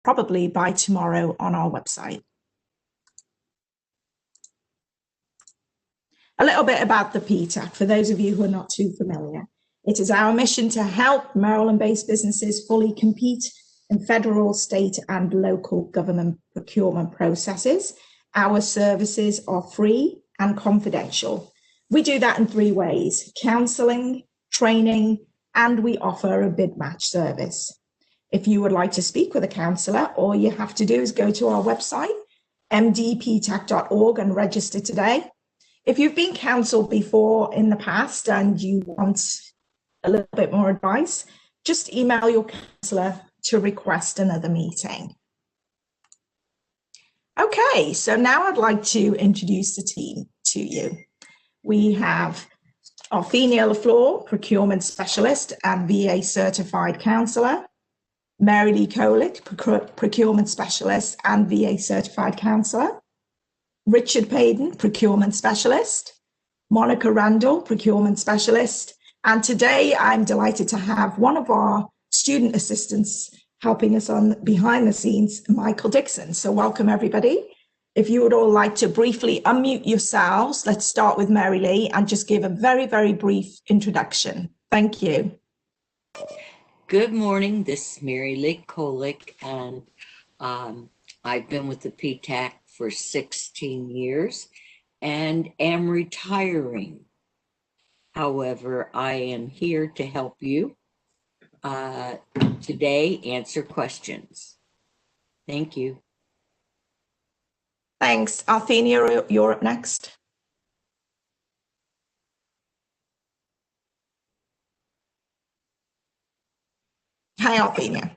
probably by tomorrow on our website. A little bit about the PTAC, for those of you who are not too familiar. It is our mission to help Maryland-based businesses fully compete in federal, state, and local government procurement processes. Our services are free and confidential. We do that in 3 ways: counseling, training, and we offer a bid match service. If you would like to speak with a counselor, all you have to do is go to our website, mdptac.org, and register today. If you've been counseled before in the past and you want a little bit more advice, just email your counselor to request another meeting. Okay, so now I'd like to introduce the team to you. We have Arthenia LaFleur, procurement specialist and VA certified counselor; Mary Lee Kolick, procurement specialist and VA certified counselor; Richard Payden, procurement specialist; Monica Randall, procurement specialist. And today I'm delighted to have one of our student assistants helping us on behind the scenes, Michael Dixon. So welcome everybody. If you would all like to briefly unmute yourselves, let's start with Mary Lee and just give a very, very brief introduction. Thank you. Good morning, this is Mary Lee Kolick, and I've been with the PTAC for 16 years and am retiring. However, I am here to help you today answer questions. Thank you. Thanks. Arthenia, you're up next. Hi, Arthenia.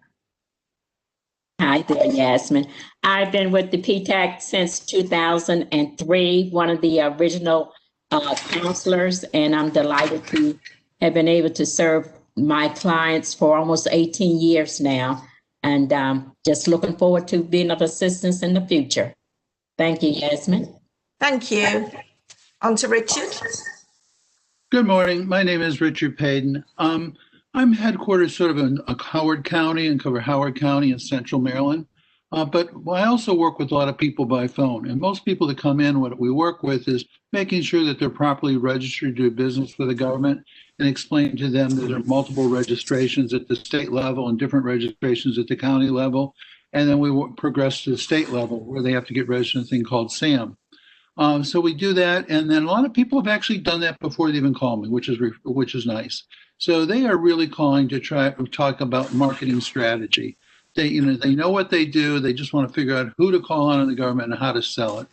Hi there, Yasmin. I've been with the PTAC since 2003, one of the original counselors, and I'm delighted to have been able to serve my clients for almost 18 years now, and just looking forward to being of assistance in the future. Thank you, Yasmin. Thank you. On to Richard. Good morning. My name is Richard Payden. I'm headquartered sort of in Howard County and cover Howard County in central Maryland. But I also work with a lot of people by phone. And most people that come in, what we work with is making sure that they're properly registered to do business with the government, and explain to them that there are multiple registrations at the state level and different registrations at the county level. And then we progress to the state level where they have to get registered in a thing called SAM. So we do that. And then a lot of people have actually done that before they even call me, which is nice. So they are really calling to try to talk about marketing strategy. They know what they do. They just want to figure out who to call on in the government and how to sell it.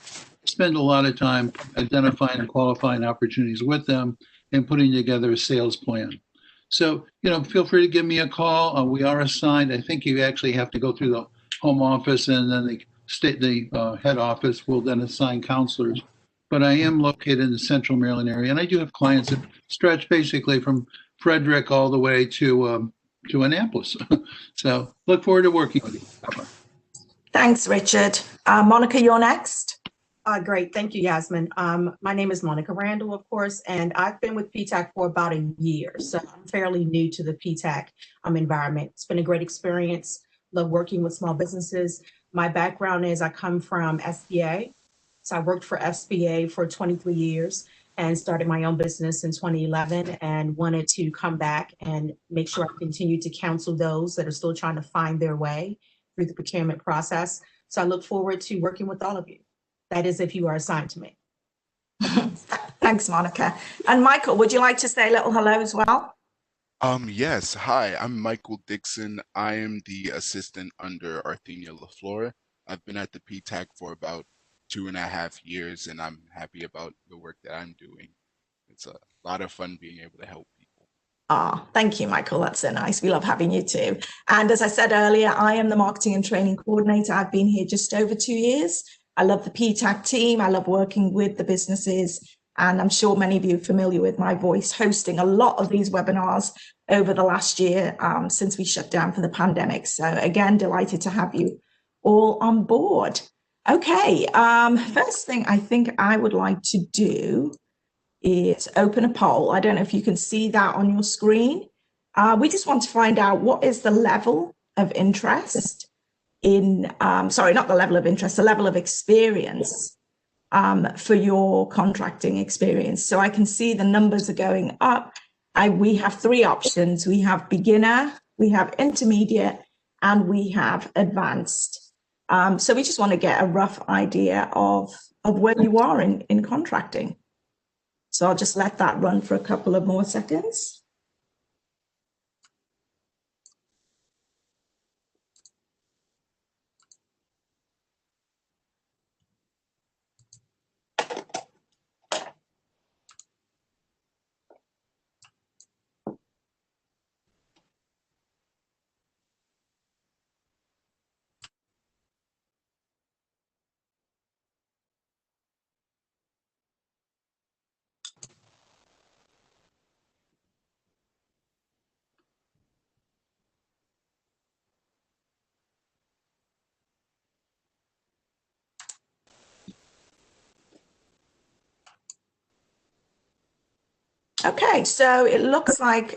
Spend a lot of time identifying and qualifying opportunities with them and putting together a sales plan. So, feel free to give me a call. We are assigned. I think you actually have to go through the home office, and then the head office will then assign counselors. But I am located in the central Maryland area, and I do have clients that stretch basically from Frederick all the way to Annapolis. So look forward to working with you. Bye-bye. Thanks, Richard. Monica, you're next. Great. Thank you, Yasmin. My name is Monica Randall, of course, and I've been with PTAC for about a year. So I'm fairly new to the PTAC environment. It's been a great experience. Love working with small businesses. My background is I come from SBA. So I worked for SBA for 23 years and started my own business in 2011, and wanted to come back and make sure I continue to counsel those that are still trying to find their way through the procurement process. So I look forward to working with all of you. That is, if you are assigned to me. Thanks, Monica. And Michael, would you like to say a little hello as well? Yes. Hi, I'm Michael Dixon. I am the assistant under Arthenia LaFleur. I've been at the PTAC for about 2.5 years, and I'm happy about the work that I'm doing. It's a lot of fun being able to help people. Thank you, Michael. That's so nice. We love having you too. And as I said earlier, I am the marketing and training coordinator. I've been here just over 2 years. I love the PTAC team. I love working with the businesses. And I'm sure many of you are familiar with my voice, hosting a lot of these webinars over the last year since we shut down for the pandemic. So again, delighted to have you all on board. Okay, first thing I think I would like to do is open a poll. I don't know if you can see that on your screen. We just want to find out what is the level of interest in, sorry, not the level of interest, the level of experience for your contracting experience. So I can see the numbers are going up. We have three options. We have beginner, we have intermediate, and we have advanced. So we just want to get a rough idea of where you are in contracting. So I'll just let that run for a couple of more seconds. Okay, so it looks like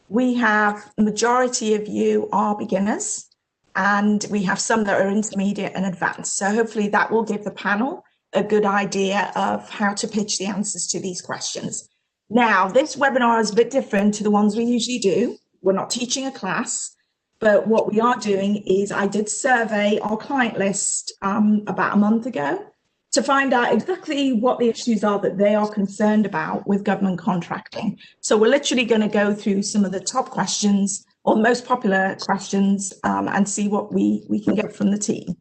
we have the majority of you are beginners, and we have some that are intermediate and advanced. So hopefully that will give the panel a good idea of how to pitch the answers to these questions. Now, this webinar is a bit different to the ones we usually do. We're not teaching a class, but what we are doing is I did survey our client list about a month ago to find out exactly what the issues are that they are concerned about with government contracting. So we're literally going to go through some of the top questions or the most popular questions and see what we can get from the team.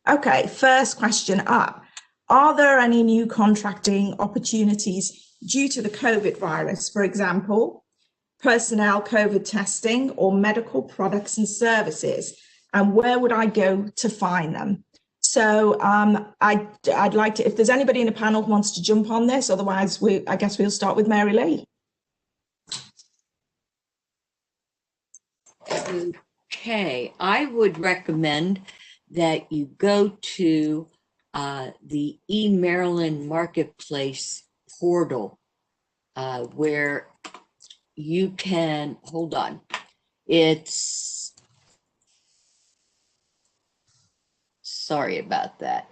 Okay, first question up. Are there any new contracting opportunities due to the COVID virus? For example, personnel COVID testing or medical products and services? And where would I go to find them? So I'd like to, if there's anybody in the panel who wants to jump on this, otherwise I guess we'll start with Mary Lee. Okay, I would recommend that you go to the Maryland Marketplace portal where you can, hold on, it's, sorry about that.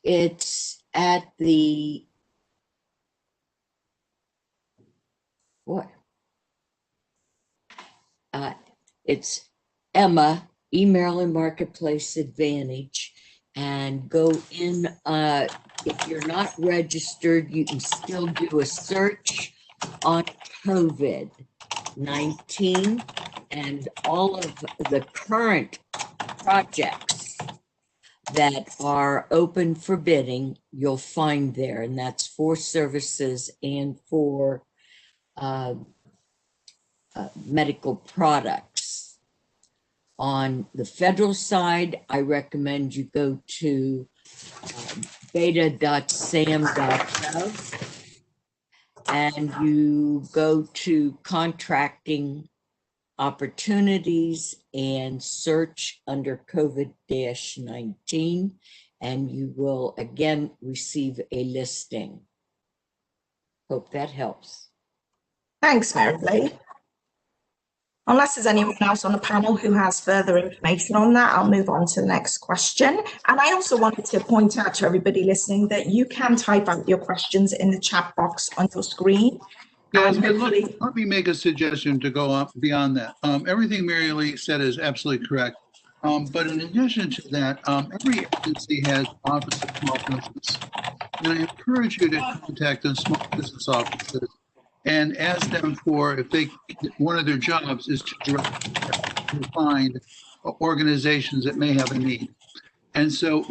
It's at the, what? It's Emma, Maryland Marketplace Advantage, and go in, if you're not registered, you can still do a search on COVID-19 and all of the current projects that are open for bidding, you'll find there, and that's for services and for medical products. On the federal side, I recommend you go to beta.sam.gov and you go to contracting opportunities and search under COVID-19, and you will again receive a listing. Hope that helps. Thanks, Mary Lee. Unless there's anyone else on the panel who has further information on that, I'll move on to the next question. And I also wanted to point out to everybody listening that you can type out your questions in the chat box on your screen. Yes, but let me make a suggestion to go up beyond that. Everything Mary Lee said is absolutely correct. But in addition to that, every agency has Office of Small Business. And I encourage you to contact the small business offices and ask them for, if they, one of their jobs is to find organizations that may have a need. And so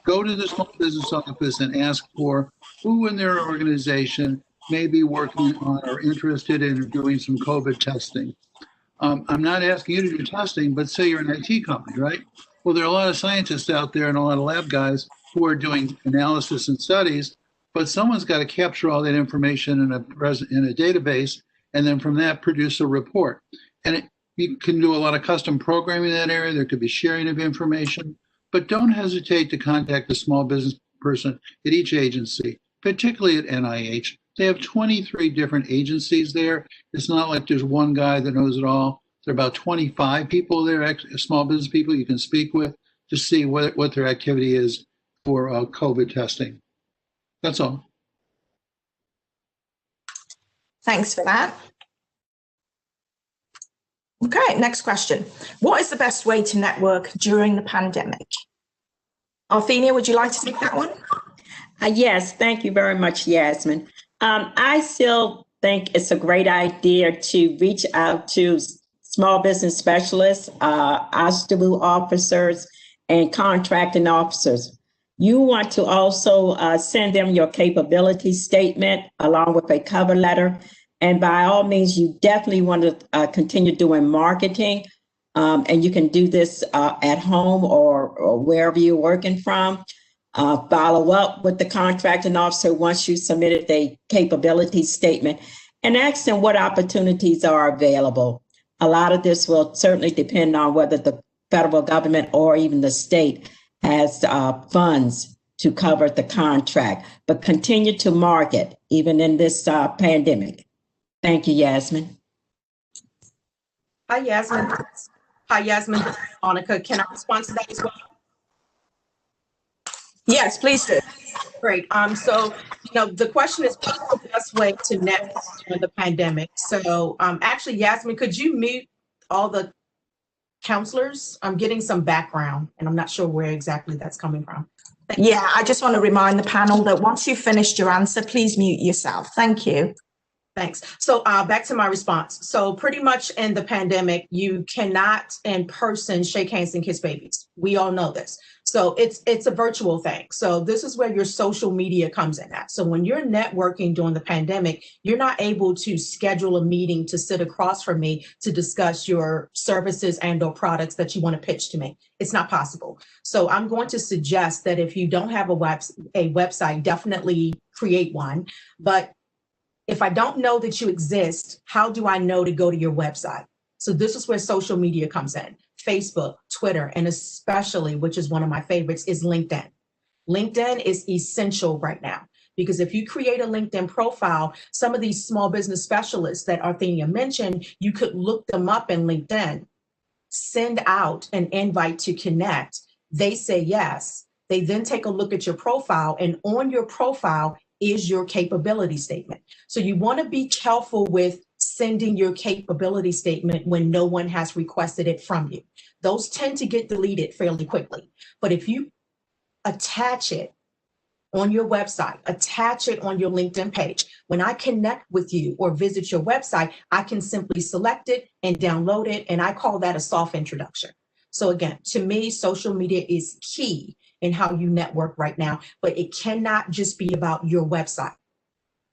go to the small business office and ask for who in their organization may be working on or interested in doing some COVID testing. I'm not asking you to do testing, but say you're an IT company, right? Well, there are a lot of scientists out there and a lot of lab guys who are doing analysis and studies, but someone's got to capture all that information in a database, and then from that produce a report. And you can do a lot of custom programming in that area. There could be sharing of information, but don't hesitate to contact a small business person at each agency, particularly at NIH. They have 23 different agencies there. It's not like there's one guy that knows it all. There are about 25 people there, small business people you can speak with to see what their activity is for COVID testing. That's all. Thanks for that. Okay, next question. What is the best way to network during the pandemic? Althenia, would you like to take that one? Yes, thank you very much, Yasmin. I still think it's a great idea to reach out to small business specialists, OSTABU officers, and contracting officers. You want to also send them your capability statement along with a cover letter. And by all means, you definitely want to continue doing marketing. And you can do this at home or wherever you're working from. Follow up with the contracting officer once you submitted the capability statement and ask them what opportunities are available. A lot of this will certainly depend on whether the federal government or even the state has funds to cover the contract, but continue to market even in this pandemic. Thank you, Yasmin. Hi, Yasmin. Hi, Yasmin. Monica, can I respond to that as well? Yes, please do. Great. So, the question is, what's the best way to network during the pandemic? So, actually, Yasmin, could you mute all the counselors? I'm getting some background, and I'm not sure where exactly that's coming from. Yeah, I just want to remind the panel that once you've finished your answer, please mute yourself. Thank you. Thanks. So back to my response. So pretty much in the pandemic, you cannot in person shake hands and kiss babies. We all know this. So it's a virtual thing. So this is where your social media comes in at. So when you're networking during the pandemic, you're not able to schedule a meeting to sit across from me to discuss your services and or products that you want to pitch to me. It's not possible. So I'm going to suggest that if you don't have a website, definitely create one. But if I don't know that you exist, how do I know to go to your website? So this is where social media comes in. Facebook, Twitter, and especially, which is one of my favorites, is LinkedIn. LinkedIn is essential right now because if you create a LinkedIn profile, some of these small business specialists that Arthenia mentioned, you could look them up in LinkedIn, send out an invite to connect. They say yes. They then take a look at your profile, and on your profile is your capability statement. So you want to be careful with sending your capability statement when no one has requested it from you. Those tend to get deleted fairly quickly. But if you attach it on your website, attach it on your LinkedIn page, when I connect with you or visit your website, I can simply select it and download it. And I call that a soft introduction. So again, to me, social media is key in how you network right now, but it cannot just be about your website.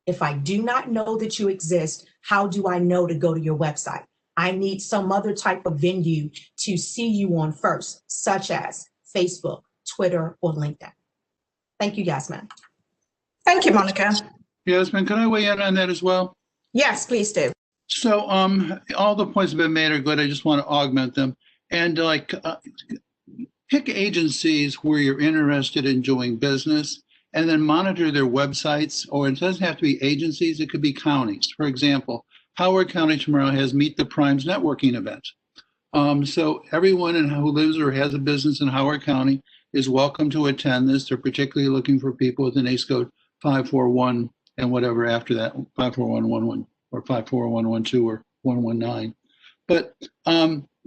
If I do not know that you exist, how do I know to go to your website? I need some other type of venue to see you on first, such as Facebook, Twitter, or LinkedIn. Thank you, Yasmin. Thank you, Monica. Yasmin, can I weigh in on that as well? Yes, please do. So all the points have been made are good. I just want to augment them. And pick agencies where you're interested in doing business and then monitor their websites, or it doesn't have to be agencies, it could be counties. For example, Howard County tomorrow has Meet the Primes networking event. So everyone who lives or has a business in Howard County is welcome to attend this. They're particularly looking for people with an ACE code 541 and whatever after that, 54111 or 54112 or 119. But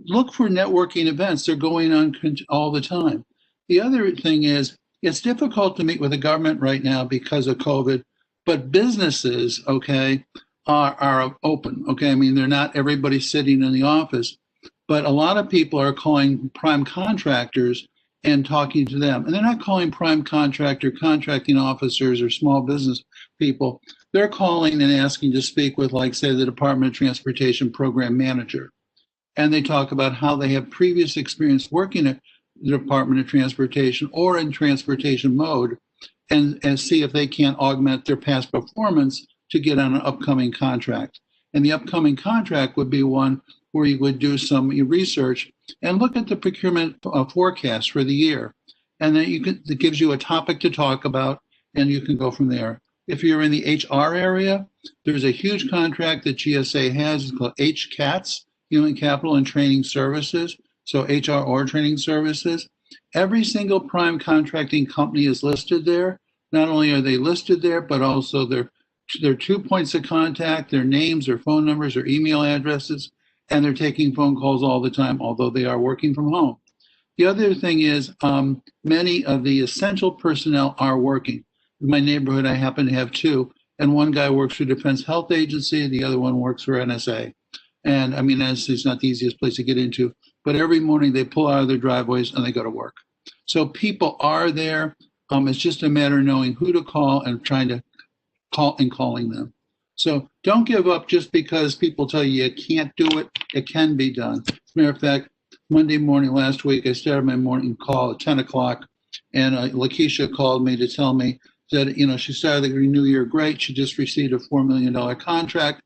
look for networking events. They're going on all the time. The other thing is, it's difficult to meet with the government right now because of COVID, but businesses, okay, are open, okay? I mean, they're not everybody sitting in the office, but a lot of people are calling prime contractors and talking to them. And they're not calling prime contractor contracting officers or small business people. They're calling and asking to speak with, like, say, the Department of Transportation program manager. And they talk about how they have previous experience working at the Department of Transportation or in transportation mode and see if they can't augment their past performance to get on an upcoming contract. And the upcoming contract would be one where you would do some research and look at the procurement forecast for the year. And then it gives you a topic to talk about and you can go from there. If you're in the HR area, there's a huge contract that GSA has, it's called HCATS, human capital and training services, so HR or training services. Every single prime contracting company is listed there. Not only are they listed there, but also their 2 points of contact, their names, their phone numbers, their email addresses, and they're taking phone calls all the time, although they are working from home. The other thing is many of the essential personnel are working. In my neighborhood, I happen to have two, and one guy works for Defense Health Agency, the other one works for NSA. And I mean, NSA is not the easiest place to get into, but every morning they pull out of their driveways and they go to work. So people are there. It's just a matter of knowing who to call and trying to calling them. So don't give up just because people tell you can't do it. It can be done. As a matter of fact, Monday morning last week, I started my morning call at 10 o'clock, and Lakeisha called me to tell me that, she started the new year great. She just received a $4 million contract.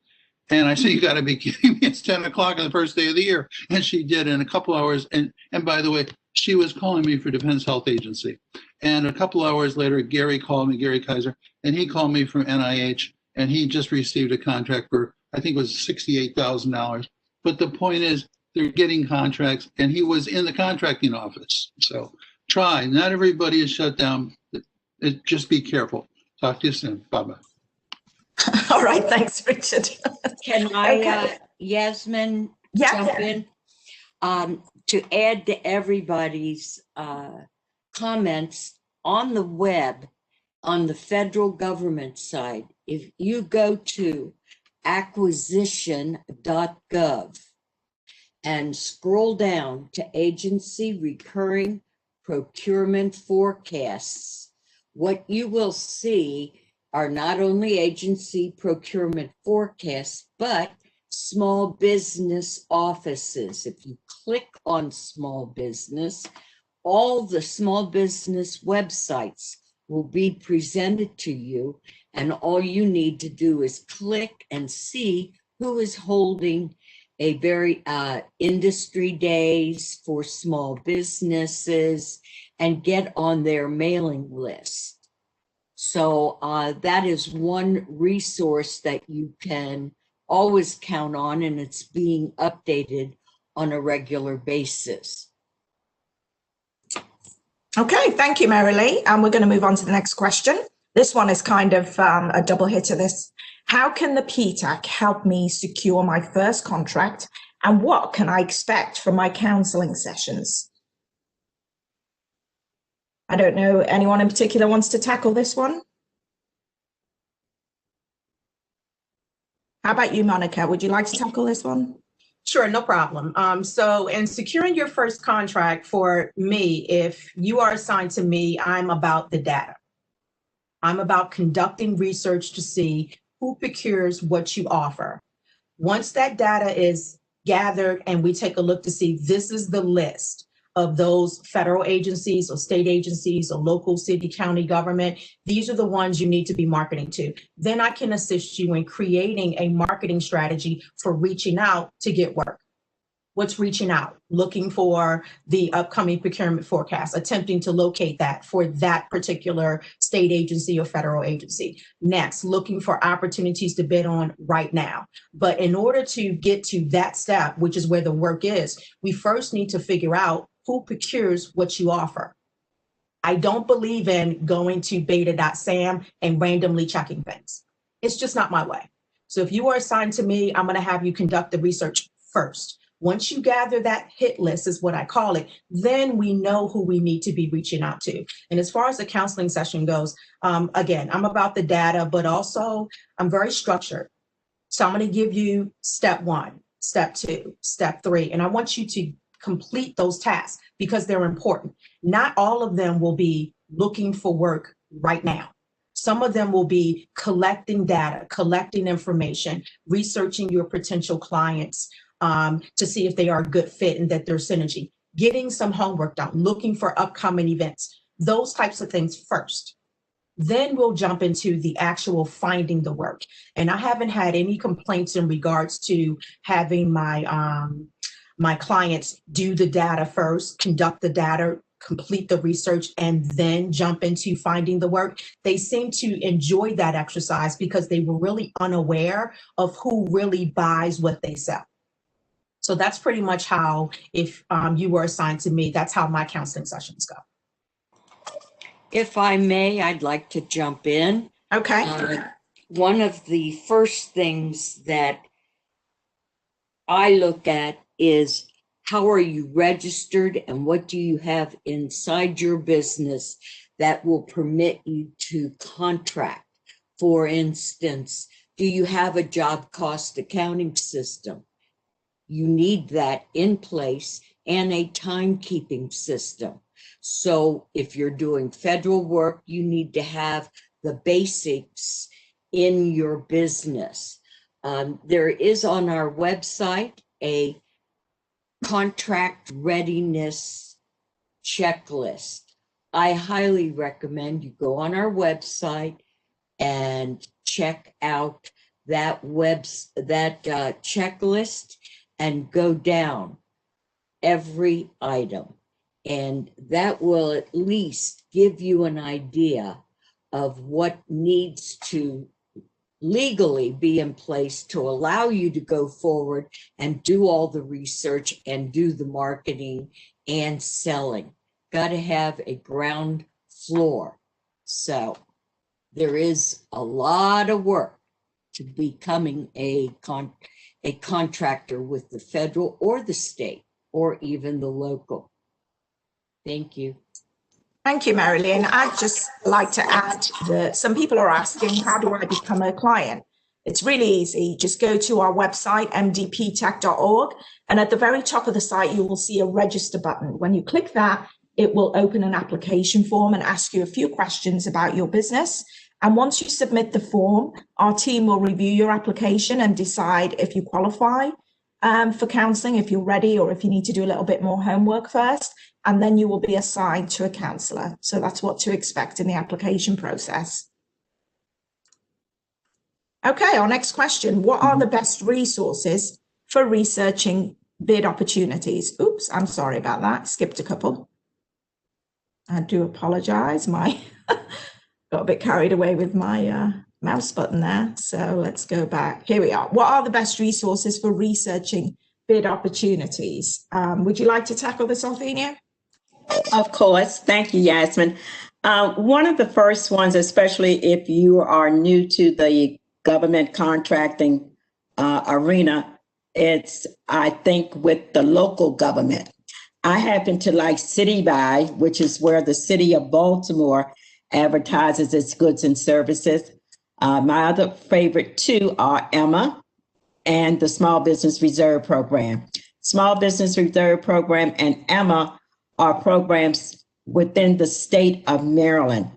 And I said, you got to be kidding me. It's 10 o'clock on the first day of the year. And she did in a couple hours. And by the way, she was calling me for Defense Health Agency. And a couple hours later, Gary called me, Gary Kaiser, and he called me from NIH. And he just received a contract for, I think it was $68,000. But the point is, they're getting contracts, and he was in the contracting office. So try. Not everybody is shut down. Just be careful. Talk to you soon. Bye-bye. All right. Thanks, Richard. Can I, Okay. Yasmin, Yeah. jump in? To add to everybody's comments on the web, on the federal government side, if you go to acquisition.gov and scroll down to agency recurring procurement forecasts, what you will see are not only agency procurement forecasts, but small business offices. If you click on small business, all the small business websites will be presented to you, and all you need to do is click and see who is holding a very industry days for small businesses and get on their mailing list. So that is one resource that you can always count on, and it's being updated on a regular basis. Okay, thank you, Mary Lee. And we're going to move on to the next question. This one is kind of a double hit of this. How can the PTAC help me secure my first contract, and what can I expect from my counseling sessions? I don't know, anyone in particular wants to tackle this one? How about you, Monica? Would you like to tackle this one? Sure, no problem. So in securing your first contract, for me, if you are assigned to me, I'm about the data. I'm about conducting research to see who procures what you offer. Once that data is gathered and we take a look to see this is the list of those federal agencies or state agencies or local city, county government, these are the ones you need to be marketing to. Then I can assist you in creating a marketing strategy for reaching out to get work. What's reaching out? Looking for the upcoming procurement forecast, attempting to locate that for that particular state agency or federal agency. Next, looking for opportunities to bid on right now. But in order to get to that step, which is where the work is, we first need to figure out who procures what you offer. I don't believe in going to beta.sam and randomly checking things. It's just not my way. So if you are assigned to me, I'm going to have you conduct the research first. Once you gather that hit list, is what I call it, then we know who we need to be reaching out to. And as far as the counseling session goes, again, I'm about the data, but also I'm very structured. So I'm going to give you step 1, step 2, step 3, and I want you to complete those tasks because they're important. Not all of them will be looking for work right now. Some of them will be collecting data, collecting information, researching your potential clients, to see if they are a good fit and that there's synergy, getting some homework done, looking for upcoming events, those types of things first. Then we'll jump into the actual finding the work. And I haven't had any complaints in regards to having my my clients do the data first, conduct the data, complete the research, and then jump into finding the work. They seem to enjoy that exercise because they were really unaware of who really buys what they sell. So that's pretty much how, if you were assigned to me, that's how my counseling sessions go. If I may, I'd like to jump in. Okay. One of the first things that I look at is how are you registered and what do you have inside your business that will permit you to contract? For instance, do you have a job cost accounting system? You need that in place, and a timekeeping system. So if you're doing federal work, you need to have the basics in your business. There is on our website a contract readiness checklist. I highly recommend you go on our website and check out that checklist and go down every item. And that will at least give you an idea of what needs to legally be in place to allow you to go forward and do all the research and do the marketing and selling. Got to have a ground floor. So there is a lot of work to becoming a contractor with the federal or the state or even the local. Thank you. Thank you, Marilyn. I'd just like to add that some people are asking, how do I become a client? It's really easy. Just go to our website, mdptac.org, and at the very top of the site, you will see a register button. When you click that, it will open an application form and ask you a few questions about your business. And once you submit the form, our team will review your application and decide if you qualify for counseling, if you're ready, or if you need to do a little bit more homework first. And then you will be assigned to a counselor. So that's what to expect in the application process. Okay, our next question. What are the best resources for researching bid opportunities? Oops, I'm sorry about that. Skipped a couple. I do apologize. Got a bit carried away with my mouse button there. So let's go back. Here we are. What are the best resources for researching bid opportunities? Would you like to tackle this, Althenia? Of course. Thank you, Yasmin. One of the first ones, especially if you are new to the government contracting arena, it's, I think, with the local government. I happen to like CityBuy, which is where the city of Baltimore advertises its goods and services. My other favorite two are Emma and the Small Business Reserve Program. Small Business Reserve Program and Emma are programs within the state of Maryland.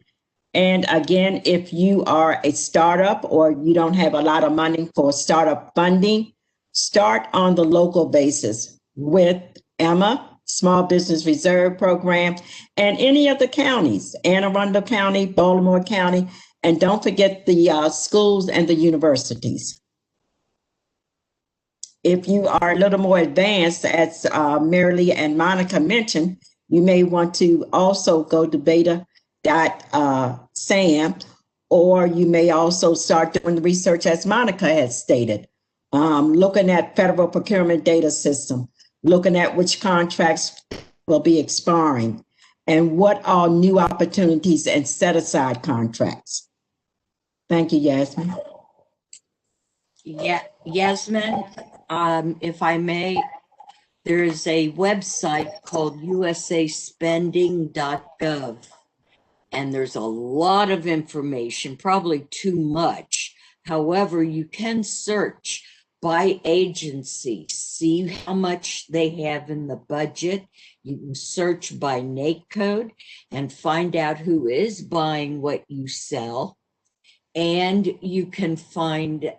And again, if you are a startup or you don't have a lot of money for startup funding, start on the local basis with Emma, Small Business Reserve Program, and any of the counties, Anne Arundel County, Baltimore County, and don't forget the schools and the universities. If you are a little more advanced, as Marilee and Monica mentioned, you may want to also go to beta.sam, or you may also start doing the research as Monica has stated, looking at federal procurement data system, looking at which contracts will be expiring, and what are new opportunities and set-aside contracts. Thank you, Yasmin. Yeah, Yasmin, if I may, there is a website called usaspending.gov, and there's a lot of information, probably too much. However, you can search by agency, see how much they have in the budget. You can search by NAICS code and find out who is buying what you sell. And you can find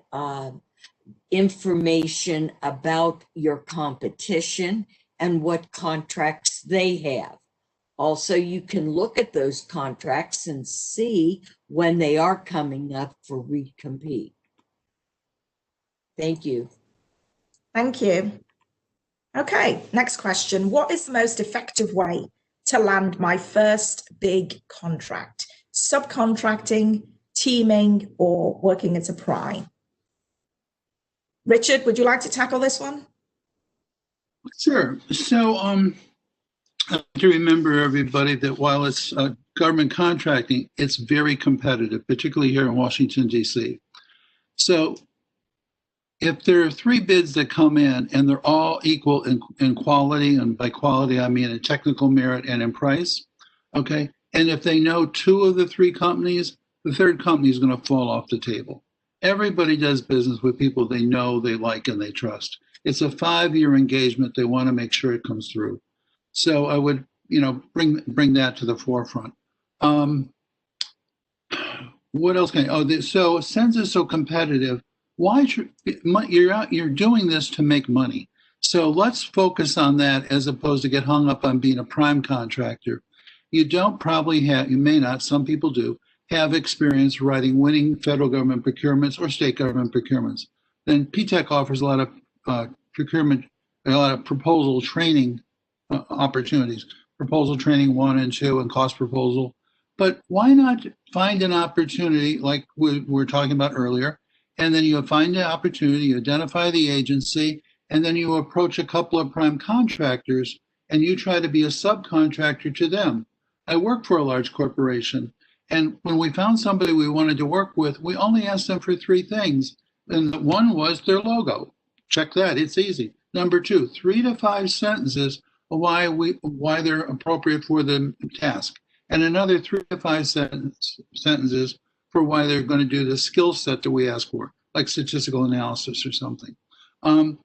information about your competition and what contracts they have. Also, you can look at those contracts and see when they are coming up for recompete. Thank you. Thank you. Okay, next question. What is the most effective way to land my first big contract? Subcontracting, teaming, or working as a prime? Richard, would you like to tackle this one? Sure. So I have to remember, everybody, that while it's government contracting, it's very competitive, particularly here in Washington, D.C. So if there are 3 bids that come in and they're all equal in quality, and by quality I mean in technical merit and in price, okay, and if they know 2 of the 3 companies, the 3rd company is going to fall off the table. Everybody does business with people they know, they like, and they trust. It's a 5-year engagement. They want to make sure it comes through. So I would, bring that to the forefront. What else can I? So since it's so competitive, why should you're doing this to make money? So let's focus on that as opposed to get hung up on being a prime contractor. You don't probably have, you may not, some people do, have experience writing winning federal government procurements or state government procurements. Then PTAC offers a lot of procurement, a lot of proposal training opportunities, proposal training 1 and 2 and cost proposal. But why not find an opportunity like we were talking about earlier, and then you find the opportunity, you identify the agency, and then you approach a couple of prime contractors and you try to be a subcontractor to them. I work for a large corporation, and when we found somebody we wanted to work with, we only asked them for 3 things. And one was their logo. Check that, it's easy. Number 2, 3 to 5 sentences of why they're appropriate for the task. And another 3 to 5 sentences for why they're going to do the skill set that we ask for, like statistical analysis or something.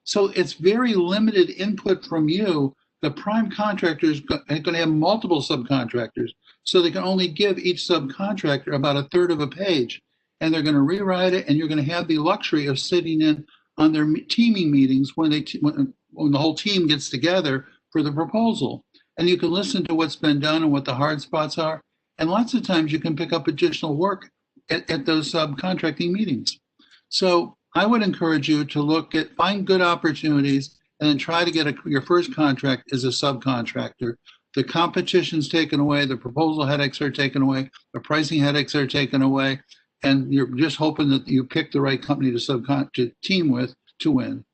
So it's very limited input from you. The prime contractor is going to have multiple subcontractors, so they can only give each subcontractor about 1/3 of a page, and they're going to rewrite it, and you're going to have the luxury of sitting in on their teaming meetings when the whole team gets together for the proposal. And you can listen to what's been done and what the hard spots are. And lots of times you can pick up additional work at those subcontracting meetings. So I would encourage you to find good opportunities and then try to get your first contract as a subcontractor. The competition's taken away, the proposal headaches are taken away, the pricing headaches are taken away, and you're just hoping that you pick the right company to team with to win.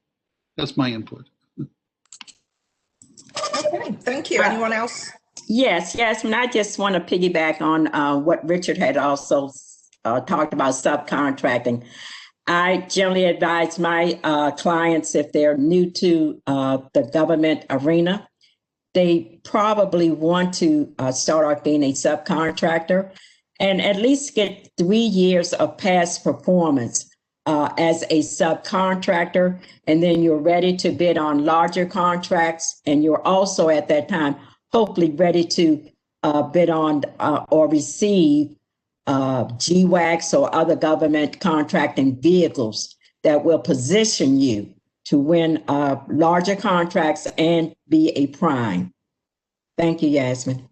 That's my input. Okay, thank you. Anyone else? Yes, and I just want to piggyback on what Richard had also talked about subcontracting. I generally advise my clients, if they're new to the government arena, they probably want to start off being a subcontractor and at least get 3 years of past performance as a subcontractor, and then you're ready to bid on larger contracts, and you're also at that time hopefully ready to bid on or receive GWACs or other government contracting vehicles that will position you to win larger contracts and be a prime. Thank you, Yasmin.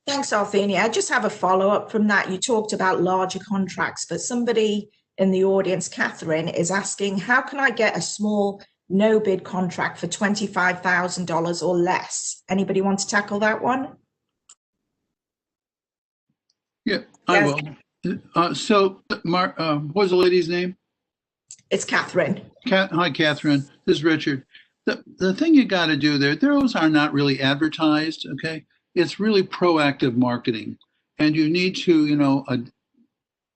Thanks, Althenia. I just have a follow-up from that. You talked about larger contracts, but somebody in the audience, Catherine, is asking, how can I get a small no-bid contract for $25,000 or less? Anybody want to tackle that one? Yeah, I will. So, Mark, what was the lady's name? It's Catherine. Hi, Catherine. This is Richard. The thing you got to do there, those are not really advertised, okay? It's really proactive marketing. And you need to,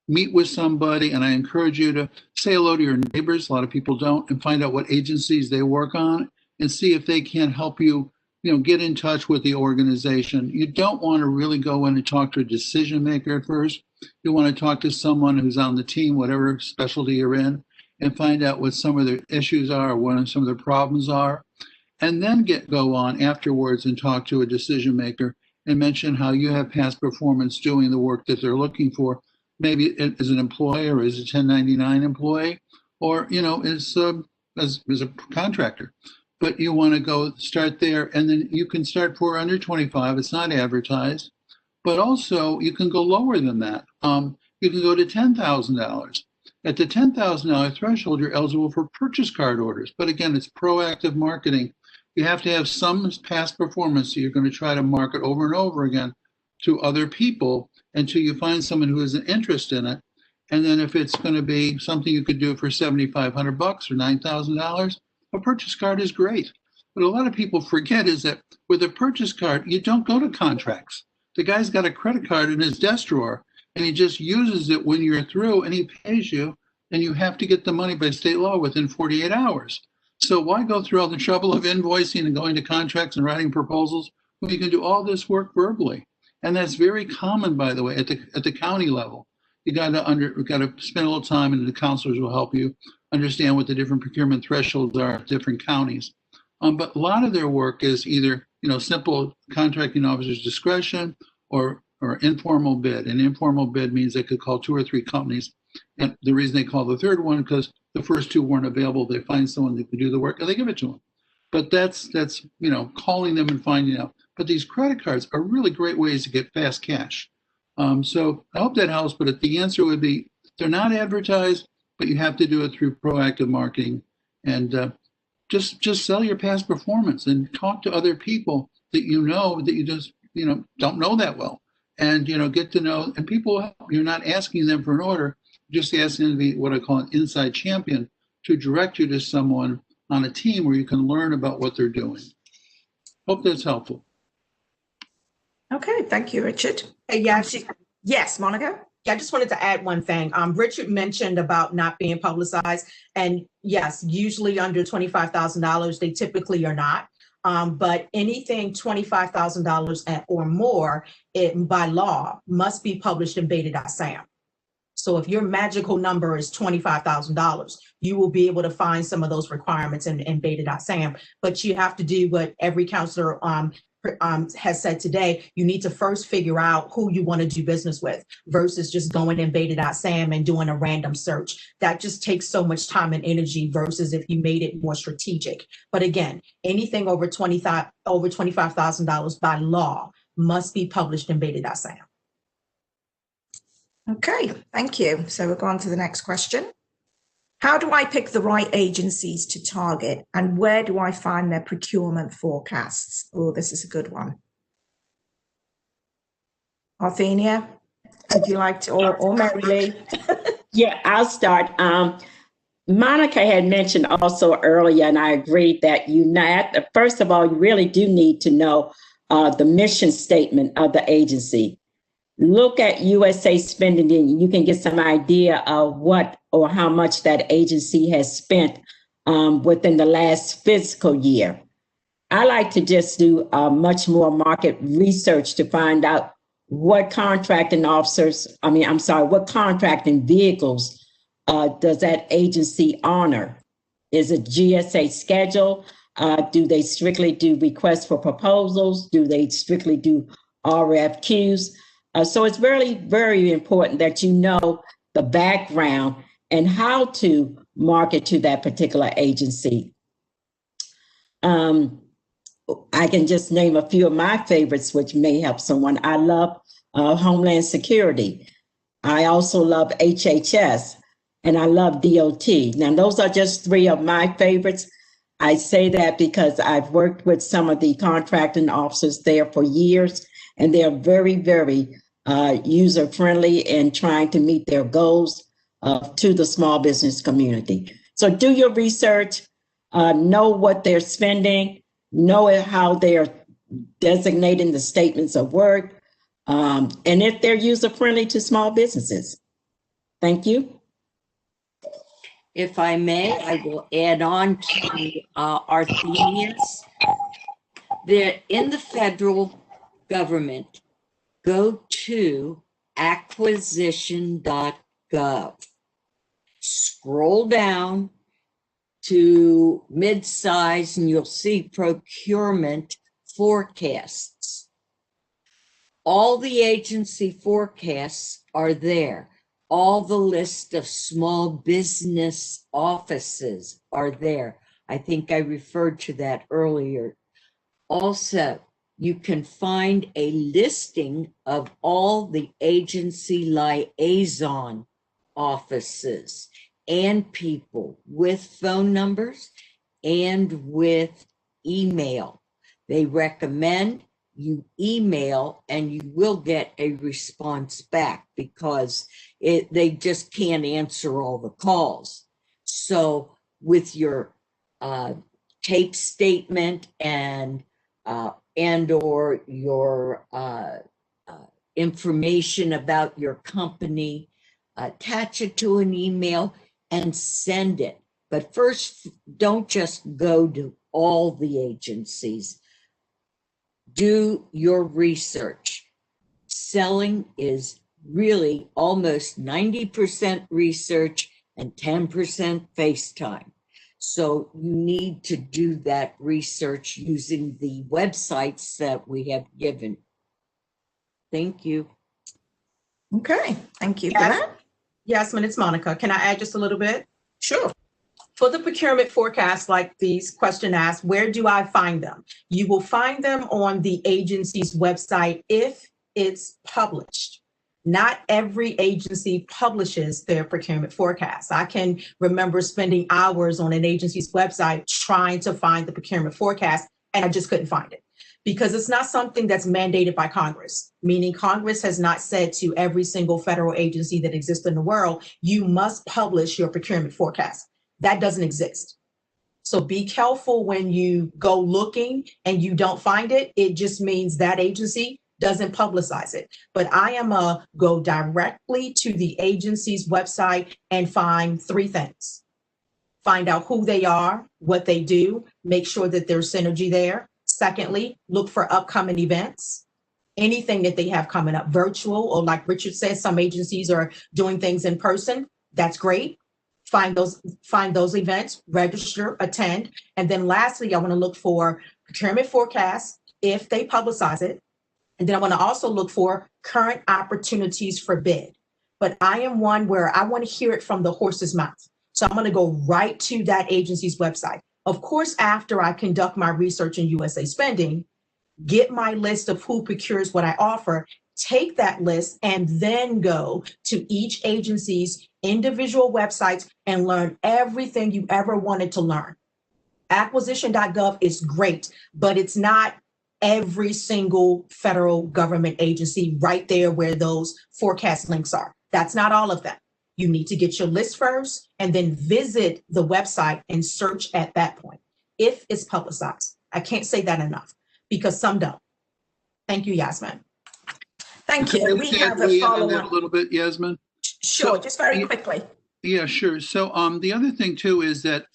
meet with somebody, and I encourage you to say hello to your neighbors. A lot of people don't, and find out what agencies they work on and see if they can help you, get in touch with the organization. You don't want to really go in and talk to a decision maker at first. You want to talk to someone who's on the team, whatever specialty you're in, and find out what some of their issues are, or what some of their problems are, and then go on afterwards and talk to a decision maker and mention how you have past performance doing the work that they're looking for. Maybe as an employee or as a 1099 employee, or, as a contractor. But you want to start there, and then you can start for under 25. It's not advertised, but also you can go lower than that. You can go to $10,000. At the $10,000 threshold, you're eligible for purchase card orders. But again, it's proactive marketing. You have to have some past performance, so you're going to try to market over and over again to other people until you find someone who has an interest in it. And then if it's going to be something you could do for $7,500 or $9,000, a purchase card is great. But a lot of people forget is that with a purchase card, you don't go to contracts. The guy's got a credit card in his desk drawer and he just uses it when you're through and he pays you, and you have to get the money by state law within 48 hours. So why go through all the trouble of invoicing and going to contracts and writing proposals when you can do all this work verbally? And that's very common, by the way, at the county level. You got to spend a little time, and the counselors will help you understand what the different procurement thresholds are at different counties. But a lot of their work is either simple contracting officer's discretion or informal bid. An informal bid means they could call 2 or 3 companies, and the reason they call the third one because the first 2 weren't available. They find someone that could do the work and they give it to them. But that's calling them and finding out. But these credit cards are really great ways to get fast cash. So I hope that helps. But the answer would be they're not advertised, but you have to do it through proactive marketing and just sell your past performance and talk to other people that that you just don't know that well, and get to know. And people, you're not asking them for an order, you're just asking them to be what I call an inside champion, to direct you to someone on a team where you can learn about what they're doing. Hope that's helpful. Okay, thank you, Richard. Hey, yeah, Yes, Monica. Yeah, I just wanted to add one thing. Richard mentioned about not being publicized, and yes, usually under $25,000, they typically are not. But anything $25,000 or more, it by law must be published in beta.sam. So if your magical number is $25,000, you will be able to find some of those requirements in beta.sam. But you have to do what every counselor has said today. You need to first figure out who you want to do business with versus just going in beta.sam and doing a random search. That just takes so much time and energy versus if you made it more strategic. But again, anything over $25,000 by law must be published in beta.sam. Okay, thank you. So we'll go on to the next question. How do I pick the right agencies to target, and where do I find their procurement forecasts? Oh, this is a good one. Arthenia, would you like to, or Mary Lee? Yeah, I'll start. Monica had mentioned also earlier, and I agreed that first of all, you really do need to know the mission statement of the agency. Look at USA spending, and you can get some idea of what or how much that agency has spent within the last fiscal year. I like to just do much more market research to find out what contracting vehicles does that agency honor? Is it GSA schedule? Do they strictly do requests for proposals? Do they strictly do RFQs? So it's very, very important that you know the background and how to market to that particular agency. I can just name a few of my favorites, which may help someone. I love Homeland Security. I also love HHS, and I love DOT. Now, those are just 3 of my favorites. I say that because I've worked with some of the contracting officers there for years, and they're very, very user-friendly and trying to meet their goals to the small business community. So do your research, know what they're spending, know how they're designating the statements of work, and if they're user-friendly to small businesses. Thank you. If I may, I will add on to Arthenia's. In the federal government, go to acquisition.gov. Scroll down to mid-size and you'll see procurement forecasts. All the agency forecasts are there. All the list of small business offices are there. I think I referred to that earlier. Also, you can find a listing of all the agency liaison offices and people with phone numbers and with email. They recommend you email and you will get a response back because they just can't answer all the calls. So with your tape statement and or your information about your company, attach it to an email and send it. But first, don't just go to all the agencies. Do your research. Selling is really almost 90% research and 10% FaceTime. So you need to do that research using the websites that we have given. Thank you. Okay, thank you for Yes. that. Yasmin, it's Monica. Can I add just a little bit? Sure. For the procurement forecast, like these question asked, where do I find them? You will find them on the agency's website if it's published. Not every agency publishes their procurement forecast. I can remember spending hours on an agency's website trying to find the procurement forecast, and I just couldn't find it because it's not something that's mandated by Congress, meaning Congress has not said to every single federal agency that exists in the world, you must publish your procurement forecast. That doesn't exist. So be careful when you go looking and you don't find it. It just means that agency doesn't publicize it. But I am a go directly to the agency's website and find three things. Find out who they are, what they do, make sure that there's synergy there. Secondly, look for upcoming events. Anything that they have coming up, virtual, or like Richard said, some agencies are doing things in person. That's great. Find those events, register, attend. And then lastly, I want to look for procurement forecasts if they publicize it. And then I want to also look for current opportunities for bid. But I am one where I want to hear it from the horse's mouth. So I'm going to go right to that agency's website. Of course, after I conduct my research in USA Spending, get my list of who procures what I offer, take that list and then go to each agency's individual websites and learn everything you ever wanted to learn. Acquisition.gov is great, but it's not every single federal government agency right there where those forecast links are. That's not all of them. You need to get your list first and then visit the website and search at that point if it's publicized. I can't say that enough because some don't. Thank you, Yasmin. Thank you. We have a A follow-on. little bit, Yasmin. Sure, just very quickly. Yeah, sure. So the other thing too is that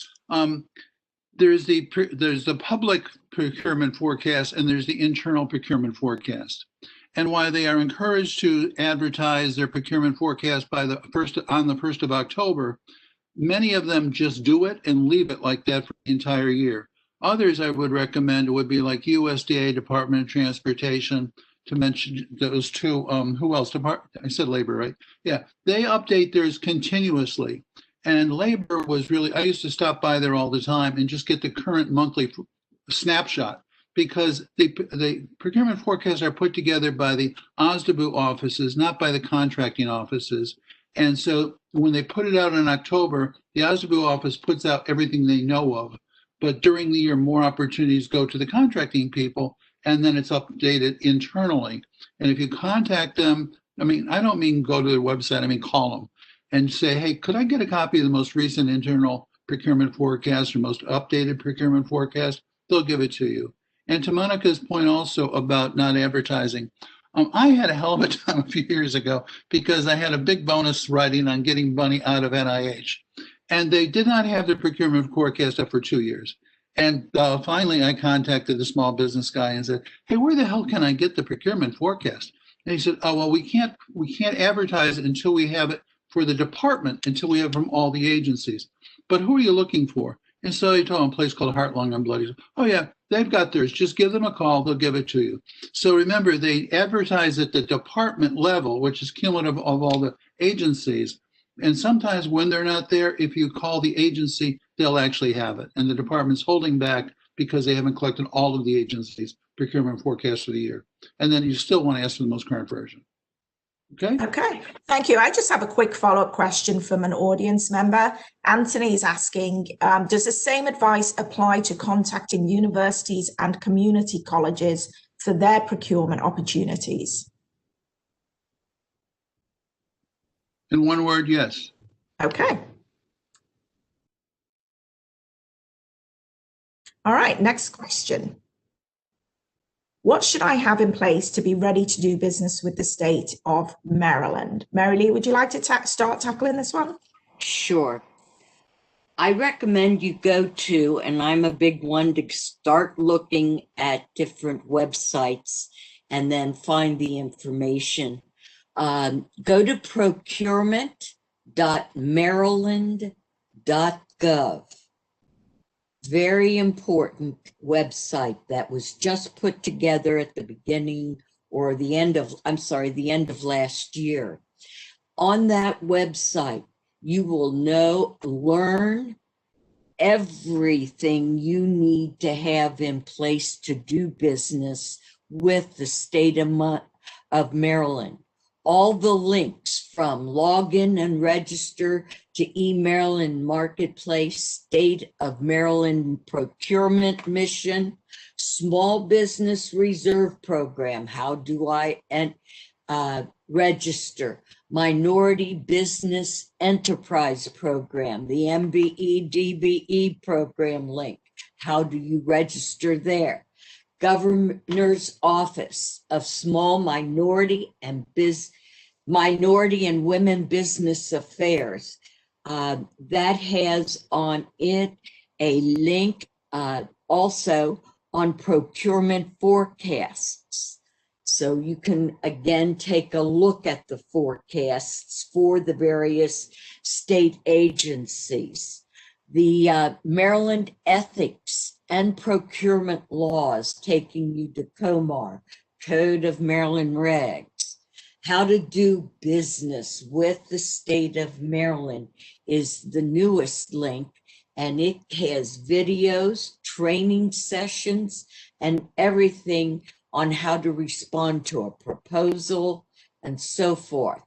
there's the public procurement forecast and there's the internal procurement forecast. And while they are encouraged to advertise their procurement forecast on the 1st of October, many of them just do it and leave it like that for the entire year. Others I would recommend would be like USDA, Department of Transportation, to mention those two. Who else? I said labor, right? Yeah, they update theirs continuously. And labor was really, I used to stop by there all the time and just get the current monthly snapshot because the procurement forecasts are put together by the OSDBU offices, not by the contracting offices. And so when they put it out in October, the OSDBU office puts out everything they know of. But during the year, more opportunities go to the contracting people, and then it's updated internally. And if you contact them, I mean, I don't mean go to their website, I mean call them and say, hey, could I get a copy of the most recent internal procurement forecast or most updated procurement forecast? They'll give it to you. And to Monica's point also about not advertising, I had a hell of a time a few years ago because I had a big bonus writing on getting money out of NIH. And they did not have the procurement forecast up for 2 years. And finally, I contacted the small business guy and said, hey, where the hell can I get the procurement forecast? And he said, oh, well, we can't advertise it until we have it for the department, until we have from all the agencies. But who are you looking for? And so he told him a place called Heart, Lung, and Blood. He said, oh, yeah, they've got theirs. Just give them a call. They'll give it to you. So remember, they advertise at the department level, which is cumulative of all the agencies. And sometimes when they're not there, if you call the agency, they'll actually have it. And the department's holding back because they haven't collected all of the agency's procurement forecast for the year. And then you still want to ask for the most current version. Okay. Okay, thank you. I just have a quick follow-up question from an audience member. Anthony is asking, does the same advice apply to contacting universities and community colleges for their procurement opportunities? In one word, yes. Okay. All right, next question. What should I have in place to be ready to do business with the state of Maryland? Mary Lee, would you like to start tackling this one? Sure. I recommend you go to, and I'm a big one, to start looking at different websites and then find the information. Go to procurement.maryland.gov. Very important website that was just put together at the beginning or the end of last year. On that website, you will learn everything you need to have in place to do business with the state of Maryland. All the links from login and register to eMaryland Marketplace, State of Maryland Procurement Mission, Small Business Reserve Program, how do I register, Minority Business Enterprise Program, the MBE DBE program link, how do you register there? Governor's Office of Small Minority and Women Business Affairs. That has on it a link also on procurement forecasts. So you can again take a look at the forecasts for the various state agencies. The Maryland Ethics and Procurement Laws, taking you to COMAR, Code of Maryland Regs. How to do business with the state of Maryland is the newest link, and it has videos, training sessions, and everything on how to respond to a proposal and so forth.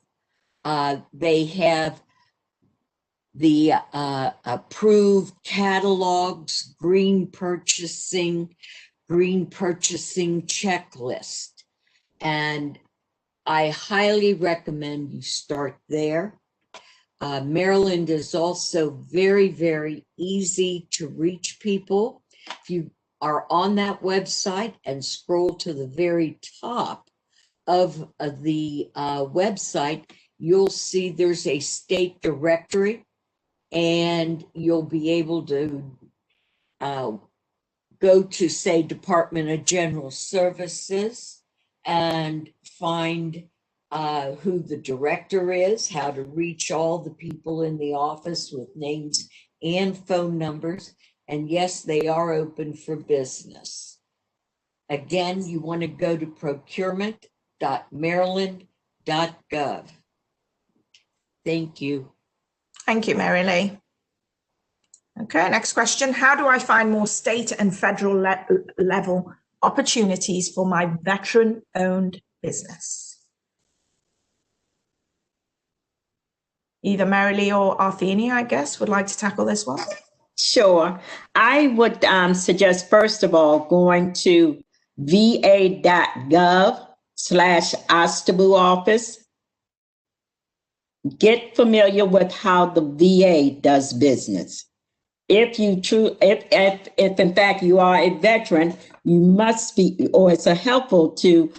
They have the approved catalogs, green purchasing checklist. And I highly recommend you start there. Maryland is also very, very easy to reach people. If you are on that website and scroll to the very top of the website, you'll see there's a state directory, and you'll be able to go to, say, Department of General Services and find who the director is, how to reach all the people in the office with names and phone numbers. And yes, they are open for business. Again, you want to go to procurement.maryland.gov. Thank you. Thank you, Mary Lee. Okay, next question. How do I find more state and federal level opportunities for my veteran-owned business? Either Mary Lee or Arthenia, I guess, would like to tackle this one. Sure. I would suggest, first of all, going to va.gov/OSTABU office. Get familiar with how the VA does business. If in fact you are a veteran, you must be, or it's helpful to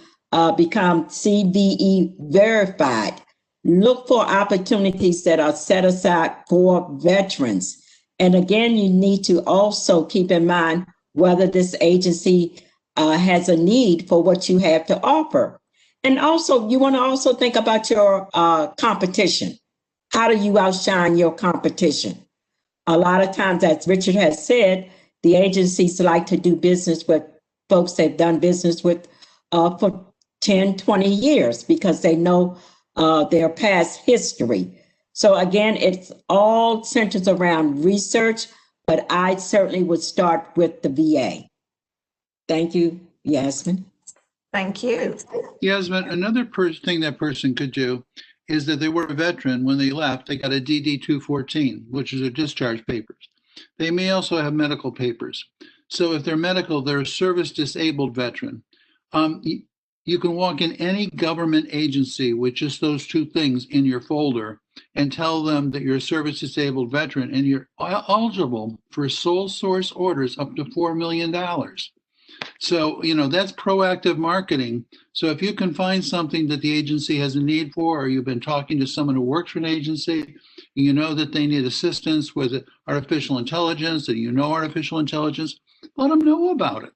become CVE verified. Look for opportunities that are set aside for veterans. And again, you need to also keep in mind whether this agency has a need for what you have to offer. And also, you want to also think about your competition. How do you outshine your competition? A lot of times, as Richard has said, the agencies like to do business with folks they've done business with for 10, 20 years because they know their past history. So again, it's all centers around research, but I certainly would start with the VA. Thank you, Yasmin. Thank you. Yasmin, another thing that person could do is that they were a veteran. When they left, they got a DD-214, which is their discharge papers. They may also have medical papers. So if they're medical, they're a service disabled veteran. You can walk in any government agency with just those two things in your folder and tell them that you're a service disabled veteran and you're eligible for sole source orders up to $4 million. So, that's proactive marketing. So if you can find something that the agency has a need for, or you've been talking to someone who works for an agency, you know that they need assistance with artificial intelligence, and artificial intelligence, let them know about it.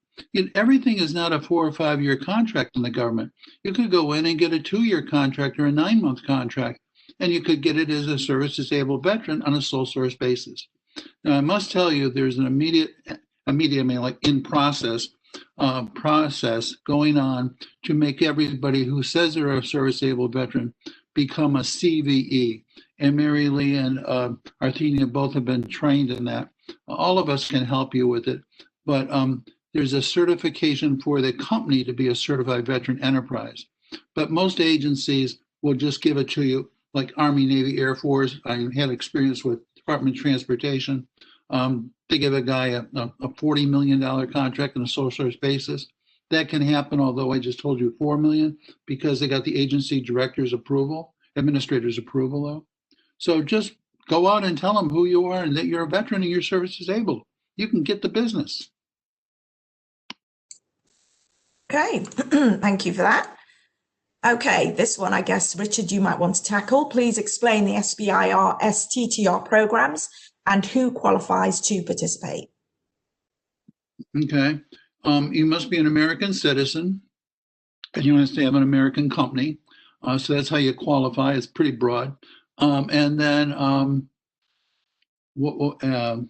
Everything is not a 4 or 5 year contract in the government. You could go in and get a 2-year contract or a 9-month contract, and you could get it as a service disabled veteran on a sole source basis. Now, I must tell you, there's an immediate, like in process going on to make everybody who says they're a service disabled veteran become a CVE. And Mary Lee and Arthenia both have been trained in that. All of us can help you with it, but there's a certification for the company to be a certified veteran enterprise. But most agencies will just give it to you, like Army, Navy, Air Force. I had experience with Department of Transportation. They give a guy a $40 million contract on a sole source basis. That can happen, although I just told you $4 million, because they got the agency director's approval, administrator's approval though. So just go out and tell them who you are and that you're a veteran and you're service disabled. You can get the business. Okay, thank you for that. Okay, this one, I guess, Richard, you might want to tackle. Please explain the SBIR, STTR programs and who qualifies to participate. Okay, you must be an American citizen and you must have an American company. So that's how you qualify. It's pretty broad. And then there's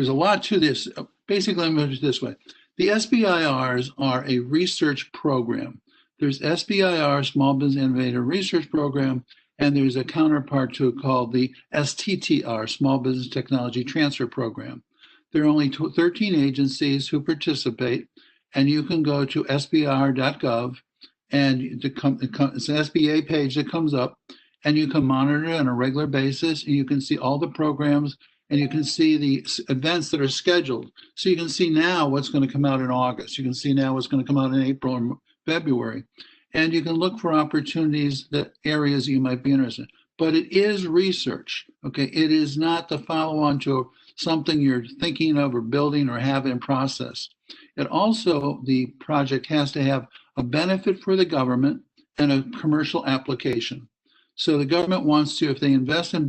a lot to this. Basically, I'm going to do it this way. The SBIRs are a research program. There's SBIR, Small Business Innovator Research Program, and there's a counterpart to it called the STTR, Small Business Technology Transfer Program. There are only 13 agencies who participate, and you can go to sbir.gov, and it's an SBA page that comes up, and you can monitor it on a regular basis, and you can see all the programs, and you can see the events that are scheduled. So you can see now what's going to come out in August. You can see now what's going to come out in April or February. And you can look for opportunities, that areas you might be interested in. But it is research, okay? It is not the follow-on to something you're thinking of or building or have in process. It also, the project has to have a benefit for the government and a commercial application. So the government wants to, if they invest in